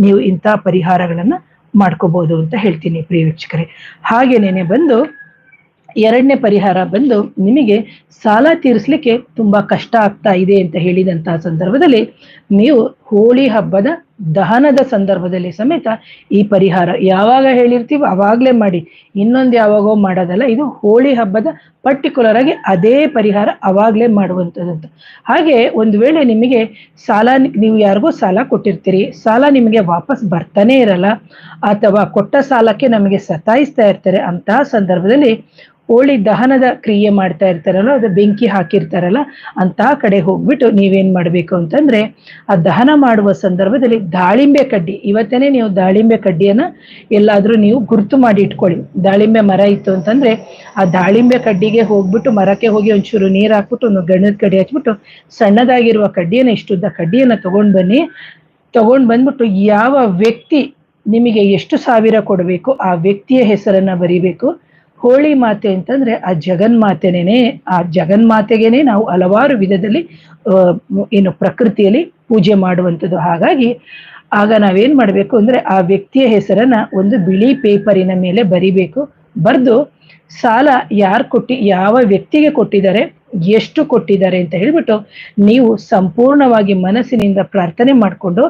Speaker 1: ನೀವು ಇಂತಹ ಪರಿಹಾರಗಳನ್ನ ಮಾಡ್ಕೋಬಹುದು ಅಂತ ಹೇಳ್ತೀನಿ ಪ್ರಿಯ ವೀಕ್ಷಕರೇ. ಹಾಗೇನೇನೆ ಬಂದು ಎರಡನೇ ಪರಿಹಾರ ಬಂದು ನಿಮಗೆ ಸಾಲ ತೀರಿಸ್ಲಿಕ್ಕೆ ತುಂಬಾ ಕಷ್ಟ ಆಗ್ತಾ ಇದೆ ಅಂತ ಹೇಳಿದಂತಹ ಸಂದರ್ಭದಲ್ಲಿ ನೀವು ಹೋಳಿ ಹಬ್ಬದ ದಹನದ ಸಂದರ್ಭದಲ್ಲಿ ಸಮೇತ ಈ ಪರಿಹಾರ ಯಾವಾಗ ಹೇಳಿರ್ತೀವೋ ಅವಾಗ್ಲೇ ಮಾಡಿ, ಇನ್ನೊಂದು ಯಾವಾಗೋ ಮಾಡೋದಲ್ಲ. ಇದು ಹೋಳಿ ಹಬ್ಬದ ಪರ್ಟಿಕ್ಯುಲರ್ ಆಗಿ ಅದೇ ಪರಿಹಾರ ಅವಾಗ್ಲೇ ಮಾಡುವಂಥದ್ದಂತ. ಹಾಗೆ ಒಂದು ವೇಳೆ ನಿಮಗೆ ಸಾಲ, ನೀವು ಯಾರಿಗೋ ಸಾಲ ಕೊಟ್ಟಿರ್ತೀರಿ, ಸಾಲ ನಿಮಗೆ ವಾಪಸ್ ಬರ್ತಾನೆ ಇರಲ್ಲ ಅಥವಾ ಕೊಟ್ಟ ಸಾಲಕ್ಕೆ ನಮಗೆ ಸತಾಯಿಸ್ತಾ ಇರ್ತಾರೆ, ಅಂತಹ ಸಂದರ್ಭದಲ್ಲಿ ಹೋಳಿ ದಹನದ ಕ್ರಿಯೆ ಮಾಡ್ತಾ ಇರ್ತಾರಲ್ಲ, ಅದು ಬೆಂಕಿ ಹಾಕಿರ್ತಾರಲ್ಲ ಅಂತಹ ಕಡೆ ಹೋಗ್ಬಿಟ್ಟು ನೀವೇನ್ ಮಾಡ್ಬೇಕು ಅಂತಂದ್ರೆ ಆ ದಹನ ಮಾಡುವ ಸಂದರ್ಭದಲ್ಲಿ ದಾಳಿಂಬೆ ಕಡ್ಡಿ, ಇವತ್ತೇನೆ ನೀವು ದಾಳಿಂಬೆ ಕಡ್ಡಿಯನ್ನ ಎಲ್ಲಾದ್ರೂ ನೀವು ಗುರುತು ಮಾಡಿ ಇಟ್ಕೊಳ್ಳಿ. ದಾಳಿಂಬೆ ಮರ ಇತ್ತು ಅಂತಂದ್ರೆ ಆ ದಾಳಿಂಬೆ ಕಡ್ಡಿಗೆ ಹೋಗ್ಬಿಟ್ಟು ಮರಕ್ಕೆ ಹೋಗಿ ಒಂಚೂರು ನೀರ್ ಹಾಕ್ಬಿಟ್ಟು ಒಂದು ಗಣದ ಕಡ್ಡಿ ಹಚ್ಬಿಟ್ಟು ಸಣ್ಣದಾಗಿರುವ ಕಡ್ಡಿಯನ್ನ ಇಷ್ಟುದ್ದ ಕಡ್ಡಿಯನ್ನ ತಗೊಂಡ್ ಬಂದ್ಬಿಟ್ಟು ಯಾವ ವ್ಯಕ್ತಿ ನಿಮಗೆ ಎಷ್ಟು ಸಾವಿರ ಕೊಡಬೇಕು ಆ ವ್ಯಕ್ತಿಯ ಹೆಸರನ್ನ ಬರಿಬೇಕು. ಹೋಳಿ ಮಾತೆ ಅಂತಂದ್ರೆ ಆ ಜಗನ್ಮಾತೆನೇನೆ, ಆ ಜಗನ್ಮಾತೆಗೇನೆ ನಾವು ಹಲವಾರು ವಿಧದಲ್ಲಿ ಏನು ಪ್ರಕೃತಿಯಲ್ಲಿ ಪೂಜೆ ಮಾಡುವಂಥದ್ದು. ಹಾಗಾಗಿ ಆಗ ನಾವೇನ್ ಮಾಡ್ಬೇಕು ಅಂದ್ರೆ ಆ ವ್ಯಕ್ತಿಯ ಹೆಸರನ್ನ ಒಂದು ಬಿಳಿ ಪೇಪರಿನ ಮೇಲೆ ಬರಿಬೇಕು. ಬರ್ದು ಸಾಲ ಯಾವ ವ್ಯಕ್ತಿಗೆ ಕೊಟ್ಟಿದ್ದಾರೆ, ಎಷ್ಟು ಕೊಟ್ಟಿದ್ದಾರೆ ಅಂತ ಹೇಳ್ಬಿಟ್ಟು ನೀವು ಸಂಪೂರ್ಣವಾಗಿ ಮನಸ್ಸಿನಿಂದ ಪ್ರಾರ್ಥನೆ ಮಾಡಿಕೊಂಡು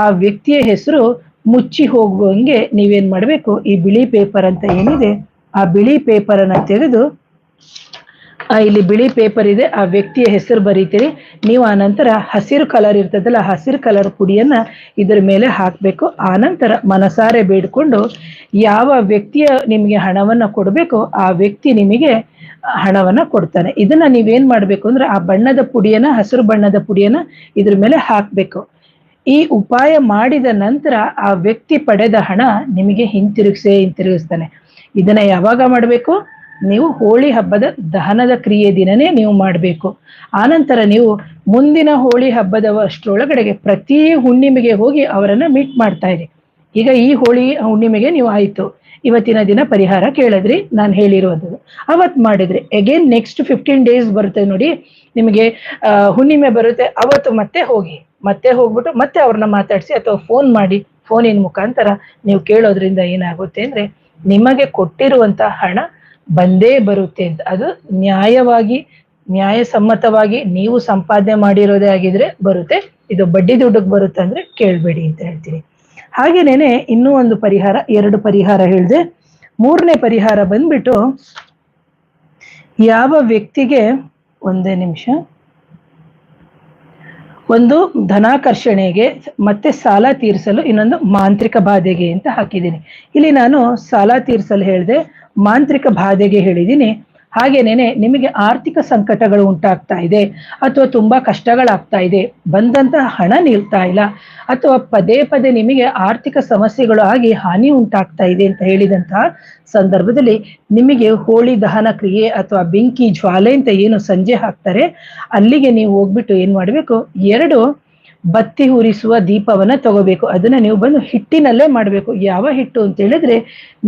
Speaker 1: ಆ ವ್ಯಕ್ತಿಯ ಹೆಸರು ಮುಚ್ಚಿ ಹೋಗುವಂಗೆ ನೀವೇನ್ ಮಾಡ್ಬೇಕು, ಈ ಬಿಳಿ ಪೇಪರ್ ಅಂತ ಏನಿದೆ ಆ ಬಿಳಿ ಪೇಪರ್ ಅನ್ನ ತೆಗೆದು ಇಲ್ಲಿ ಬಿಳಿ ಪೇಪರ್ ಇದೆ, ಆ ವ್ಯಕ್ತಿಯ ಹೆಸರು ಬರೀತೀರಿ ನೀವು. ಆ ನಂತರ ಹಸಿರು ಕಲರ್ ಇರ್ತದಲ್ಲ, ಹಸಿರು ಕಲರ್ ಪುಡಿಯನ್ನ ಇದ್ರ ಮೇಲೆ ಹಾಕ್ಬೇಕು. ಆ ನಂತರ ಮನಸಾರೆ ಬೇಡ್ಕೊಂಡು ಯಾವ ವ್ಯಕ್ತಿಯ ನಿಮಗೆ ಹಣವನ್ನ ಕೊಡ್ಬೇಕು ಆ ವ್ಯಕ್ತಿ ನಿಮಗೆ ಹಣವನ್ನ ಕೊಡ್ತಾನೆ. ಇದನ್ನ ನೀವೇನ್ ಮಾಡ್ಬೇಕು ಅಂದ್ರೆ ಆ ಬಣ್ಣದ ಪುಡಿಯನ್ನ, ಹಸಿರು ಬಣ್ಣದ ಪುಡಿಯನ್ನ ಇದ್ರ ಮೇಲೆ ಹಾಕ್ಬೇಕು. ಈ ಉಪಾಯ ಮಾಡಿದ ನಂತರ ಆ ವ್ಯಕ್ತಿ ಪಡೆದ ಹಣ ನಿಮಗೆ ಹಿಂತಿರುಗಿಸ್ತಾನೆ. ಇದನ್ನ ಯಾವಾಗ ಮಾಡಬೇಕು, ನೀವು ಹೋಳಿ ಹಬ್ಬದ ದಹನದ ಕ್ರಿಯೆ ದಿನನೇ ನೀವು ಮಾಡಬೇಕು. ಆನಂತರ ನೀವು ಮುಂದಿನ ಹೋಳಿ ಹಬ್ಬದವಷ್ಟರೊಳಗಡೆಗೆ ಪ್ರತಿ ಹುಣ್ಣಿಮೆಗೆ ಹೋಗಿ ಅವರನ್ನ ಮೀಟ್ ಮಾಡ್ತಾ ಇರಿ. ಈಗ ಈ ಹೋಳಿ ಹುಣ್ಣಿಮೆಗೆ ನೀವು ಆಯ್ತು, ಇವತ್ತಿನ ದಿನ ಪರಿಹಾರ ಕೇಳಿದ್ರಿ, ನಾನು ಹೇಳಿರುವಂಥದ್ದು ಅವತ್ ಮಾಡಿದ್ರಿ. ಅಗೇನ್ ನೆಕ್ಸ್ಟ್ 15 days ಬರುತ್ತೆ ನೋಡಿ ನಿಮಗೆ, ಹುಣ್ಣಿಮೆ ಬರುತ್ತೆ, ಅವತ್ತು ಮತ್ತೆ ಹೋಗ್ಬಿಟ್ಟು ಮತ್ತೆ ಅವ್ರನ್ನ ಮಾತಾಡಿಸಿ ಅಥವಾ ಫೋನ್ ಮಾಡಿ, ಫೋನಿನ ಮುಖಾಂತರ ನೀವು ಕೇಳೋದ್ರಿಂದ ಏನಾಗುತ್ತೆ ಅಂದ್ರೆ ನಿಮಗೆ ಕೊಟ್ಟಿರುವಂತ ಹಣ ಬಂದೇ ಬರುತ್ತೆ ಅಂತ. ಅದು ನ್ಯಾಯಸಮ್ಮತವಾಗಿ ನೀವು ಸಂಪಾದನೆ ಮಾಡಿರೋದೇ ಆಗಿದ್ರೆ ಬರುತ್ತೆ. ಇದು ಬಡ್ಡಿ ದುಡ್ಡಿಗೆ ಬರುತ್ತೆ ಅಂದ್ರೆ ಕೇಳ್ಬೇಡಿ ಅಂತ ಹೇಳ್ತೀನಿ. ಹಾಗೇನೇನೆ ಇನ್ನೂ ಒಂದು ಪರಿಹಾರ, 2 ಪರಿಹಾರ ಹೇಳಿದೆ. 3ನೇ ಪರಿಹಾರ ಬಂದ್ಬಿಟ್ಟು ಯಾವ ವ್ಯಕ್ತಿಗೆ, ಒಂದೇ ನಿಮಿಷ, ಒಂದು ಧನಾಕರ್ಷಣೆಗೆ ಮತ್ತೆ ಸಾಲ ತೀರಿಸಲು, ಇನ್ನೊಂದು ಮಾಂತ್ರಿಕ ಬಾಧೆಗೆ ಅಂತ ಹಾಕಿದ್ದೀನಿ. ಇಲ್ಲಿ ನಾನು ಸಾಲ ತೀರಿಸಲು ಹೇಳಿದೆ, ಮಾಂತ್ರಿಕ ಬಾಧೆಗೆ ಹೇಳಿದ್ದೀನಿ. ಹಾಗೇನೇನೆ ನಿಮಗೆ ಆರ್ಥಿಕ ಸಂಕಟಗಳು ಉಂಟಾಗ್ತಾ ಇದೆ ಅಥವಾ ತುಂಬಾ ಕಷ್ಟಗಳಾಗ್ತಾ ಇದೆ, ಬಂದಂತಹ ಹಣ ನಿಲ್ತಾ ಇಲ್ಲ ಅಥವಾ ಪದೇ ಪದೇ ನಿಮಗೆ ಆರ್ಥಿಕ ಸಮಸ್ಯೆಗಳು ಆಗಿ ಹಾನಿ ಉಂಟಾಗ್ತಾ ಇದೆ ಅಂತ ಹೇಳಿದಂತಹ ಸಂದರ್ಭದಲ್ಲಿ ನಿಮಗೆ ಹೋಳಿ ದಹನ ಕ್ರಿಯೆ ಅಥವಾ ಬೆಂಕಿ ಜ್ವಾಲೆ ಅಂತ ಏನು ಸಂಜೆ ಹಾಕ್ತಾರೆ ಅಲ್ಲಿಗೆ ನೀವು ಹೋಗ್ಬಿಟ್ಟು ಏನ್ ಮಾಡ್ಬೇಕು, 2 ಬತ್ತಿ ಉರಿಸುವ ದೀಪವನ್ನ ತಗೋಬೇಕು. ಅದನ್ನ ನೀವು ಬಂದು ಹಿಟ್ಟಿನಲ್ಲೇ ಮಾಡ್ಬೇಕು. ಯಾವ ಹಿಟ್ಟು ಅಂತ ಹೇಳಿದ್ರೆ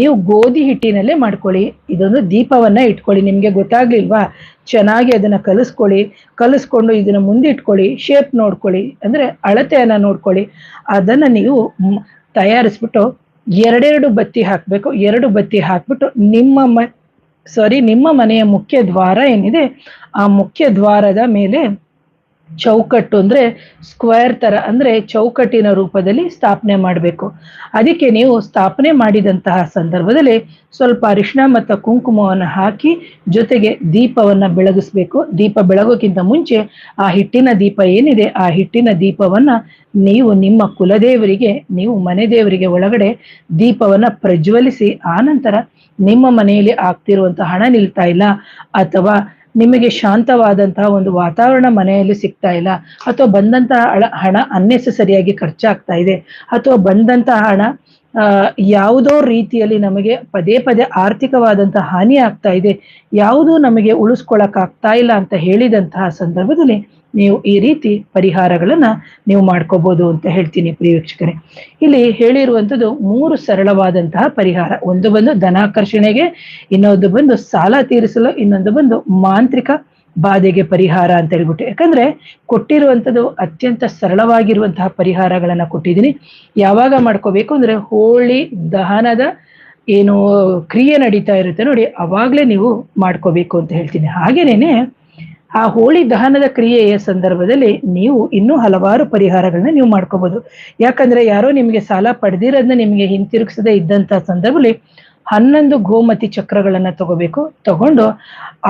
Speaker 1: ನೀವು ಗೋಧಿ ಹಿಟ್ಟಿನಲ್ಲೇ ಮಾಡ್ಕೊಳ್ಳಿ. ಇದೊಂದು ದೀಪವನ್ನ ಇಟ್ಕೊಳ್ಳಿ. ನಿಮ್ಗೆ ಗೊತ್ತಾಗ್ಲಿಲ್ವಾ, ಚೆನ್ನಾಗಿ ಅದನ್ನ ಕಲಿಸ್ಕೊಂಡು ಇದನ್ನ ಮುಂದೆ ಇಟ್ಕೊಳ್ಳಿ. ಶೇಪ್ ನೋಡ್ಕೊಳ್ಳಿ, ಅಂದ್ರೆ ಅಳತೆಯನ್ನ ನೋಡ್ಕೊಳ್ಳಿ. ಅದನ್ನ ನೀವು ತಯಾರಿಸ್ಬಿಟ್ಟು 2 ಬತ್ತಿ ಹಾಕ್ಬೇಕು. 2 ಬತ್ತಿ ಹಾಕ್ಬಿಟ್ಟು ನಿಮ್ಮ ಮನೆಯ ಮುಖ್ಯ ದ್ವಾರ ಏನಿದೆ ಆ ಮುಖ್ಯ ದ್ವಾರದ ಮೇಲೆ ಚೌಕಟ್ಟು ಅಂದ್ರೆ ಸ್ಕ್ವೇರ್ ತರ, ಅಂದ್ರೆ ಚೌಕಟ್ಟಿನ ರೂಪದಲ್ಲಿ ಸ್ಥಾಪನೆ ಮಾಡಬೇಕು. ಅದಕ್ಕೆ ನೀವು ಸ್ಥಾಪನೆ ಮಾಡಿದಂತಹ ಸಂದರ್ಭದಲ್ಲಿ ಸ್ವಲ್ಪ ಅರಿಶಿಣ ಮತ್ತು ಕುಂಕುಮವನ್ನು ಹಾಕಿ ಜೊತೆಗೆ ದೀಪವನ್ನ ಬೆಳಗಿಸ್ಬೇಕು. ದೀಪ ಬೆಳಗೋಕ್ಕಿಂತ ಮುಂಚೆ ಆ ಹಿಟ್ಟಿನ ದೀಪ ಏನಿದೆ, ಆ ಹಿಟ್ಟಿನ ದೀಪವನ್ನ ನೀವು ನಿಮ್ಮ ಕುಲದೇವರಿಗೆ, ನೀವು ಮನೆ ದೇವರಿಗೆ ಒಳಗಡೆ ದೀಪವನ್ನ ಪ್ರಜ್ವಲಿಸಿ, ಆನಂತರ ನಿಮ್ಮ ಮನೆಯಲ್ಲಿ ಆಗ್ತಿರುವಂತಹ ಹಣ ನಿಲ್ತಾ ಇಲ್ಲ, ಅಥವಾ ನಿಮಗೆ ಶಾಂತವಾದಂತಹ ಒಂದು ವಾತಾವರಣ ಮನೆಯಲ್ಲಿ ಸಿಗ್ತಾ ಇಲ್ಲ, ಅಥವಾ ಬಂದಂತಹ ಹಣ ಅನ್ನೆಸೆಸರಿಯಾಗಿ ಖರ್ಚಾಗ್ತಾ ಇದೆ, ಅಥವಾ ಬಂದಂತಹ ಹಣ ಯಾವುದೋ ರೀತಿಯಲ್ಲಿ ನಮಗೆ ಪದೇ ಪದೇ ಆರ್ಥಿಕವಾದಂತಹ ಹಾನಿ ಆಗ್ತಾ ಇದೆ, ಯಾವುದೂ ನಮಗೆ ಉಳಿಸ್ಕೊಳಕ್ ಆಗ್ತಾ ಇಲ್ಲ ಅಂತ ಹೇಳಿದಂತಹ ಸಂದರ್ಭದಲ್ಲಿ ನೀವು ಈ ರೀತಿ ಪರಿಹಾರಗಳನ್ನ ನೀವು ಮಾಡ್ಕೋಬಹುದು ಅಂತ ಹೇಳ್ತೀನಿ ಪ್ರಿಯ ವೀಕ್ಷಕರೇ. ಇಲ್ಲಿ ಹೇಳಿರುವಂಥದ್ದು 3 ಸರಳವಾದಂತಹ ಪರಿಹಾರ. ಒಂದು ಬಂದು ಧನಾಕರ್ಷಣೆಗೆ, ಇನ್ನೊಂದು ಬಂದು ಸಾಲ ತೀರಿಸಲು, ಇನ್ನೊಂದು ಬಂದು ಮಾಂತ್ರಿಕ ಬಾಧೆಗೆ ಪರಿಹಾರ ಅಂತ ಹೇಳ್ಬಿಟ್ಟು. ಯಾಕಂದ್ರೆ ಕೊಟ್ಟಿರುವಂಥದ್ದು ಅತ್ಯಂತ ಸರಳವಾಗಿರುವಂತಹ ಪರಿಹಾರಗಳನ್ನ ಕೊಟ್ಟಿದ್ದೀನಿ. ಯಾವಾಗ ಮಾಡ್ಕೋಬೇಕು ಅಂದ್ರೆ ಹೋಳಿ ದಹನದ ಏನು ಕ್ರಿಯೆ ನಡೀತಾ ಇರುತ್ತೆ ನೋಡಿ, ಅವಾಗ್ಲೇ ನೀವು ಮಾಡ್ಕೋಬೇಕು ಅಂತ ಹೇಳ್ತೀನಿ. ಹಾಗೇನೇನೆ ಆ ಹೋಳಿ ದಹನದ ಕ್ರಿಯೆಯ ಸಂದರ್ಭದಲ್ಲಿ ನೀವು ಇನ್ನೂ ಹಲವಾರು ಪರಿಹಾರಗಳನ್ನ ನೀವು ಮಾಡ್ಕೋಬಹುದು. ಯಾಕಂದ್ರೆ ಯಾರೋ ನಿಮಗೆ ಸಾಲ ಪಡೆದಿರೋದನ್ನ ನಿಮಗೆ ಹಿಂತಿರುಗಿಸದೆ ಇದ್ದಂತ ಸಂದರ್ಭದಲ್ಲಿ 11 ಗೋಮತಿ ಚಕ್ರಗಳನ್ನ ತಗೊಂಡು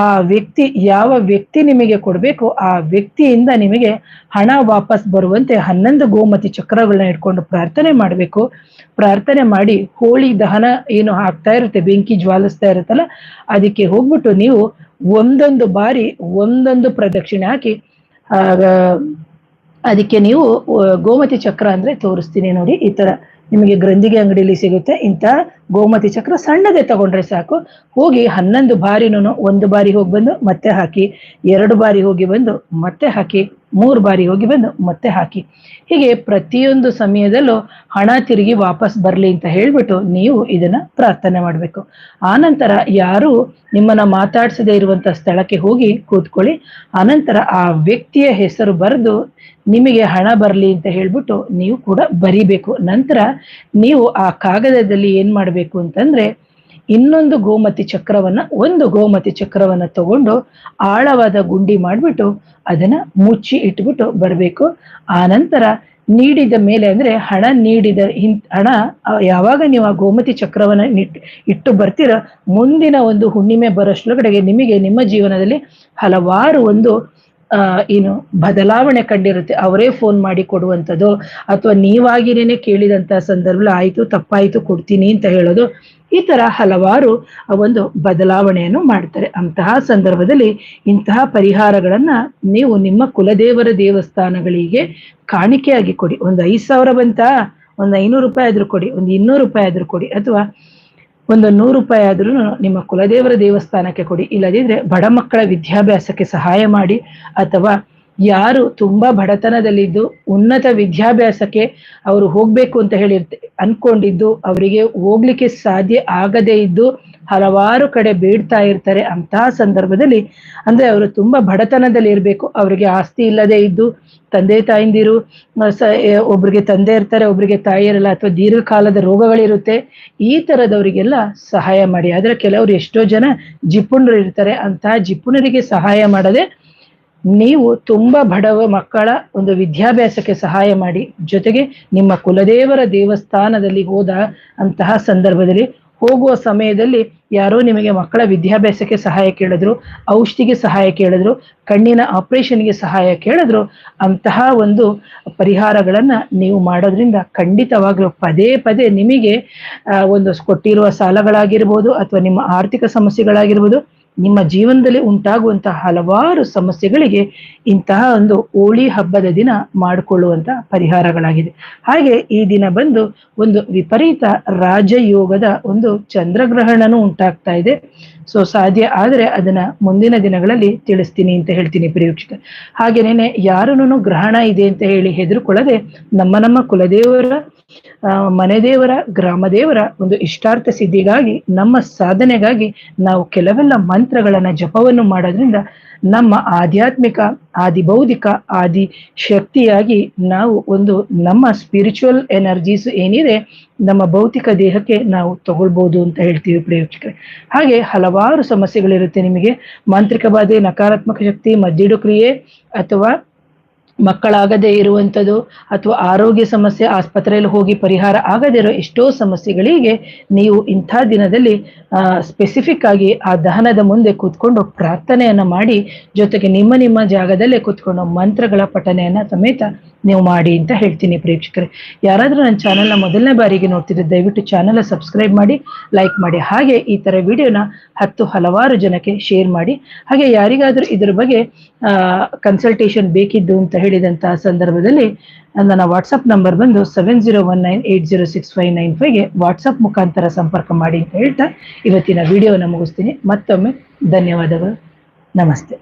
Speaker 1: ಆ ವ್ಯಕ್ತಿ, ಯಾವ ವ್ಯಕ್ತಿ ನಿಮಗೆ ಕೊಡ್ಬೇಕು ಆ ವ್ಯಕ್ತಿಯಿಂದ ನಿಮಗೆ ಹಣ ವಾಪಸ್ ಬರುವಂತೆ 11 ಗೋಮತಿ ಚಕ್ರಗಳನ್ನ ಇಟ್ಕೊಂಡು ಪ್ರಾರ್ಥನೆ ಮಾಡಬೇಕು. ಪ್ರಾರ್ಥನೆ ಮಾಡಿ ಹೋಳಿ ದಹನ ಏನು ಆಗ್ತಾ ಇರುತ್ತೆ, ಬೆಂಕಿ ಜ್ವಾಲಿಸ್ತಾ ಇರುತ್ತಲ್ಲ, ಅದಕ್ಕೆ ಹೋಗ್ಬಿಟ್ಟು ನೀವು ಒಂದೊಂದು ಬಾರಿ ಒಂದೊಂದು ಪ್ರದಕ್ಷಿಣೆ ಹಾಕಿ ಅದಕ್ಕೆ ನೀವು ಗೋಮತಿ ಚಕ್ರ ಅಂದ್ರೆ ತೋರಿಸ್ತೀನಿ ನೋಡಿ, ಈ ತರ ನಿಮಗೆ ಗ್ರಂಥಿಗೆ ಅಂಗಡಿಯಲ್ಲಿ ಸಿಗುತ್ತೆ. ಇಂಥ ಗೋಮತಿ ಚಕ್ರ ಸಣ್ಣದೇ ತಗೊಂಡ್ರೆ ಸಾಕು. ಹೋಗಿ 11 ಬಾರಿನೂ, 1 ಬಾರಿ ಹೋಗಿ ಬಂದು ಮತ್ತೆ ಹಾಕಿ, 2 ಬಾರಿ ಹೋಗಿ ಬಂದು ಮತ್ತೆ ಹಾಕಿ, 3 ಬಾರಿ ಹೋಗಿ ಬಂದು ಮತ್ತೆ ಹಾಕಿ. ಹೀಗೆ ಪ್ರತಿಯೊಂದು ಸಮಯದಲ್ಲೂ ಹಣ ತಿರುಗಿ ವಾಪಸ್ ಬರ್ಲಿ ಅಂತ ಹೇಳ್ಬಿಟ್ಟು ನೀವು ಇದನ್ನ ಪ್ರಾರ್ಥನೆ ಮಾಡ್ಬೇಕು. ಆನಂತರ ಯಾರು ನಿಮ್ಮನ್ನ ಮಾತಾಡ್ಸದೇ ಇರುವಂತ ಸ್ಥಳಕ್ಕೆ ಹೋಗಿ ಕೂತ್ಕೊಳ್ಳಿ. ಆನಂತರ ಆ ವ್ಯಕ್ತಿಯ ಹೆಸರು ಬರೆದು ನಿಮಗೆ ಹಣ ಬರ್ಲಿ ಅಂತ ಹೇಳ್ಬಿಟ್ಟು ನೀವು ಕೂಡ ಬರಿಬೇಕು. ನಂತರ ನೀವು ಆ ಕಾಗದದಲ್ಲಿ ಏನ್ ಮಾಡ್ಬೇಕು ಅಂತಂದ್ರೆ, ಇನ್ನೊಂದು ಗೋಮತಿ ಚಕ್ರವನ್ನ, ಒಂದು ಗೋಮತಿ ಚಕ್ರವನ್ನ ತಗೊಂಡು ಆಳವಾದ ಗುಂಡಿ ಮಾಡ್ಬಿಟ್ಟು ಅದನ್ನ ಮುಚ್ಚಿ ಇಟ್ಬಿಟ್ಟು ಬರ್ಬೇಕು. ಆ ನಂತರ ನೀಡಿದ ಮೇಲೆ, ಅಂದ್ರೆ ಹಣ ನೀಡಿದ ಹಣ ಯಾವಾಗ ನೀವು ಆ ಗೋಮತಿ ಚಕ್ರವನ್ನ ಇಟ್ಟು ಬರ್ತೀರ, ಮುಂದಿನ ಒಂದು ಹುಣ್ಣಿಮೆ ಬರೋಷ್ಟ್ರೊಳಗಡೆಗೆ ನಿಮಗೆ ನಿಮ್ಮ ಜೀವನದಲ್ಲಿ ಹಲವಾರು ಒಂದು ಏನು ಬದಲಾವಣೆ ಕಂಡಿರುತ್ತೆ. ಅವರೇ ಫೋನ್ ಮಾಡಿ ಕೊಡುವಂಥದ್ದು, ಅಥವಾ ನೀವಾಗಿನೇನೆ ಕೇಳಿದಂತ ಸಂದರ್ಭದಲ್ಲಿ ಆಯ್ತು ತಪ್ಪಾಯ್ತು ಕೊಡ್ತೀನಿ ಅಂತ ಹೇಳೋದು, ಈ ತರ ಹಲವಾರು ಒಂದು ಬದಲಾವಣೆಯನ್ನು ಮಾಡ್ತಾರೆ. ಅಂತಹ ಸಂದರ್ಭದಲ್ಲಿ ಇಂತಹ ಪರಿಹಾರಗಳನ್ನ ನೀವು ನಿಮ್ಮ ಕುಲದೇವರ ದೇವಸ್ಥಾನಗಳಿಗೆ ಕಾಣಿಕೆಯಾಗಿ ಕೊಡಿ. ಒಂದು 5,000 ಬಂತ, ಒಂದು 500 ರೂಪಾಯಿ ಆದ್ರೂ ಕೊಡಿ, ಒಂದು 200 ರೂಪಾಯಿ ಆದ್ರೂ ಕೊಡಿ, ಅಥವಾ ಒಂದು 100 ರೂಪಾಯಿ ಆದ್ರೂ ನಿಮ್ಮ ಕುಲದೇವರ ದೇವಸ್ಥಾನಕ್ಕೆ ಕೊಡಿ. ಇಲ್ಲದಿದ್ರೆ ಬಡ ಮಕ್ಕಳ ವಿದ್ಯಾಭ್ಯಾಸಕ್ಕೆ ಸಹಾಯ ಮಾಡಿ, ಅಥವಾ ಯಾರು ತುಂಬಾ ಬಡತನದಲ್ಲಿದ್ದು ಉನ್ನತ ವಿದ್ಯಾಭ್ಯಾಸಕ್ಕೆ ಅವರು ಹೋಗ್ಬೇಕು ಅಂತ ಹೇಳಿ ಅನ್ಕೊಂಡಿದ್ದು ಅವರಿಗೆ ಹೋಗ್ಲಿಕ್ಕೆ ಸಾಧ್ಯ ಆಗದೇ ಇದ್ದು ಹಲವಾರು ಕಡೆ ಬೇಡ್ತಾ ಇರ್ತಾರೆ. ಅಂತಹ ಸಂದರ್ಭದಲ್ಲಿ, ಅಂದ್ರೆ ಅವರು ತುಂಬಾ ಬಡತನದಲ್ಲಿ ಇರ್ಬೇಕು, ಅವ್ರಿಗೆ ಆಸ್ತಿ ಇಲ್ಲದೆ ಇದ್ದು, ತಂದೆ ತಾಯಿಂದಿರು ಒಬ್ರಿಗೆ ತಂದೆ ಇರ್ತಾರೆ, ಒಬ್ರಿಗೆ ತಾಯಿ ಇರಲ್ಲ, ಅಥವಾ ದೀರ್ಘಕಾಲದ ರೋಗಗಳಿರುತ್ತೆ, ಈ ತರದವರಿಗೆಲ್ಲ ಸಹಾಯ ಮಾಡಿ. ಆದ್ರೆ ಕೆಲವರು ಎಷ್ಟೋ ಜನ ಜಿಪುಣರು ಇರ್ತಾರೆ, ಅಂತಹ ಜಿಪುಣರಿಗೆ ಸಹಾಯ ಮಾಡದೆ ನೀವು ತುಂಬಾ ಬಡವ ಮಕ್ಕಳ ಒಂದು ವಿದ್ಯಾಭ್ಯಾಸಕ್ಕೆ ಸಹಾಯ ಮಾಡಿ. ಜೊತೆಗೆ ನಿಮ್ಮ ಕುಲದೇವರ ದೇವಸ್ಥಾನದಲ್ಲಿ ಹೋದ ಅಂತಹ ಸಂದರ್ಭದಲ್ಲಿ, ಹೋಗುವ ಸಮಯದಲ್ಲಿ ಯಾರೋ ನಿಮಗೆ ಮಕ್ಕಳ ವಿದ್ಯಾಭ್ಯಾಸಕ್ಕೆ ಸಹಾಯ ಕೇಳಿದ್ರು, ಔಷಧಿಗೆ ಸಹಾಯ ಕೇಳಿದ್ರು, ಕಣ್ಣಿನ ಆಪರೇಷನ್ಗೆ ಸಹಾಯ ಕೇಳಿದ್ರು, ಅಂತಹ ಒಂದು ಪರಿಹಾರಗಳನ್ನ ನೀವು ಮಾಡೋದ್ರಿಂದ ಖಂಡಿತವಾಗ್ಲೂ ಪದೇ ಪದೇ ನಿಮಗೆ ಒಂದು ಕೊಟ್ಟಿರುವ ಸಾಲಗಳಾಗಿರ್ಬೋದು, ಅಥವಾ ನಿಮ್ಮ ಆರ್ಥಿಕ ಸಮಸ್ಯೆಗಳಾಗಿರ್ಬೋದು, ನಿಮ್ಮ ಜೀವನದಲ್ಲಿ ಉಂಟಾಗುವಂತಹ ಹಲವಾರು ಸಮಸ್ಯೆಗಳಿಗೆ ಇಂತಹ ಒಂದು ಹೋಳಿ ಹಬ್ಬದ ದಿನ ಮಾಡಿಕೊಳ್ಳುವಂತ ಪರಿಹಾರಗಳಾಗಿದೆ. ಹಾಗೆ ಈ ದಿನ ಬಂದು ಒಂದು ವಿಪರೀತ ರಾಜಯೋಗದ ಒಂದು ಚಂದ್ರಗ್ರಹಣನೂ ಉಂಟಾಗ್ತಾ ಇದೆ. ಸೊ ಸಾಧ್ಯ ಆದ್ರೆ ಅದನ್ನ ಮುಂದಿನ ದಿನಗಳಲ್ಲಿ ತಿಳಿಸ್ತೀನಿ ಅಂತ ಹೇಳ್ತೀನಿ ಪ್ರಿಯ. ಹಾಗೇನೇನೆ ಯಾರೂನು ಗ್ರಹಣ ಇದೆ ಅಂತ ಹೇಳಿ ಹೆದರ್ಕೊಳ್ಳದೆ, ನಮ್ಮ ಕುಲದೇವರ, ಮನೆ ದೇವರ, ಗ್ರಾಮ ದೇವರ ಒಂದು ಇಷ್ಟಾರ್ಥ ಸಿದ್ಧಿಗಾಗಿ, ನಮ್ಮ ಸಾಧನೆಗಾಗಿ ನಾವು ಕೆಲವೆಲ್ಲ ಮಂತ್ರಗಳನ್ನ ಜಪವನ್ನು ಮಾಡೋದ್ರಿಂದ ನಮ್ಮ ಆಧ್ಯಾತ್ಮಿಕ, ಆದಿ ಬೌದ್ಧಿಕ, ಆದಿ ಶಕ್ತಿಯಾಗಿ ನಾವು ಒಂದು ನಮ್ಮ ಸ್ಪಿರಿಚುವಲ್ ಎನರ್ಜೀಸ್ ಏನಿದೆ ನಮ್ಮ ಭೌತಿಕ ದೇಹಕ್ಕೆ ನಾವು ತಗೊಳ್ಬಹುದು ಅಂತ ಹೇಳ್ತೀವಿ ಪ್ರೇಕ್ಷಕರೇ. ಹಾಗೆ ಹಲವಾರು ಸಮಸ್ಯೆಗಳಿರುತ್ತೆ ನಿಮಗೆ, ಮಾಂತ್ರಿಕ ಬಾಧೆ, ನಕಾರಾತ್ಮಕ ಶಕ್ತಿ, ಮದ್ದಿಡು ಕ್ರಿಯೆ, ಅಥವಾ ಮಕ್ಕಳಾಗದೇ ಇರುವಂಥದ್ದು ಅಥವಾ ಆರೋಗ್ಯ ಸಮಸ್ಯೆ ಆಸ್ಪತ್ರೆಯಲ್ಲಿ ಹೋಗಿ ಪರಿಹಾರ ಆಗದೇ ಇರೋ ಎಷ್ಟೋ ಸಮಸ್ಯೆಗಳಿಗೆ ನೀವು ಇಂಥ ದಿನದಲ್ಲಿ ಸ್ಪೆಸಿಫಿಕ್ ಆಗಿ ಆ ದಹನದ ಮುಂದೆ ಕೂತ್ಕೊಂಡು ಪ್ರಾರ್ಥನೆಯನ್ನು ಮಾಡಿ, ಜೊತೆಗೆ ನಿಮ್ಮ ನಿಮ್ಮ ಜಾಗದಲ್ಲೇ ಕೂತ್ಕೊಂಡು ಮಂತ್ರಗಳ ಪಠನೆಯನ್ನ ಸಮೇತ ನೀವು ಮಾಡಿ ಅಂತ ಹೇಳ್ತೀನಿ. ಪ್ರೇಕ್ಷಕರೇ, ಯಾರಾದರೂ ನನ್ನ ಚಾನಲ್ನ ಮೊದಲನೇ ಬಾರಿಗೆ ನೋಡ್ತಿದ್ರೆ ದಯವಿಟ್ಟು ಚಾನಲ್ ಸಬ್ಸ್ಕ್ರೈಬ್ ಮಾಡಿ, ಲೈಕ್ ಮಾಡಿ, ಹಾಗೆ ಈ ಥರ ವಿಡಿಯೋನ ಹಲವಾರು ಜನಕ್ಕೆ ಶೇರ್ ಮಾಡಿ. ಹಾಗೆ ಯಾರಿಗಾದರೂ ಇದ್ರ ಬಗ್ಗೆ ಕನ್ಸಲ್ಟೇಷನ್ ಬೇಕಿದ್ದು ಅಂತ ಹೇಳಿದಂತಹ ಸಂದರ್ಭದಲ್ಲಿ ನನ್ನ ವಾಟ್ಸಪ್ ನಂಬರ್ ಬಂದು 7019806595ಗೆ ವಾಟ್ಸಪ್ ಮುಖಾಂತರ ಸಂಪರ್ಕ ಮಾಡಿ ಅಂತ ಹೇಳ್ತಾ ಇವತ್ತಿನ ವಿಡಿಯೋನ ಮುಗಿಸ್ತೀನಿ. ಮತ್ತೊಮ್ಮೆ ಧನ್ಯವಾದಗಳು. ನಮಸ್ತೆ.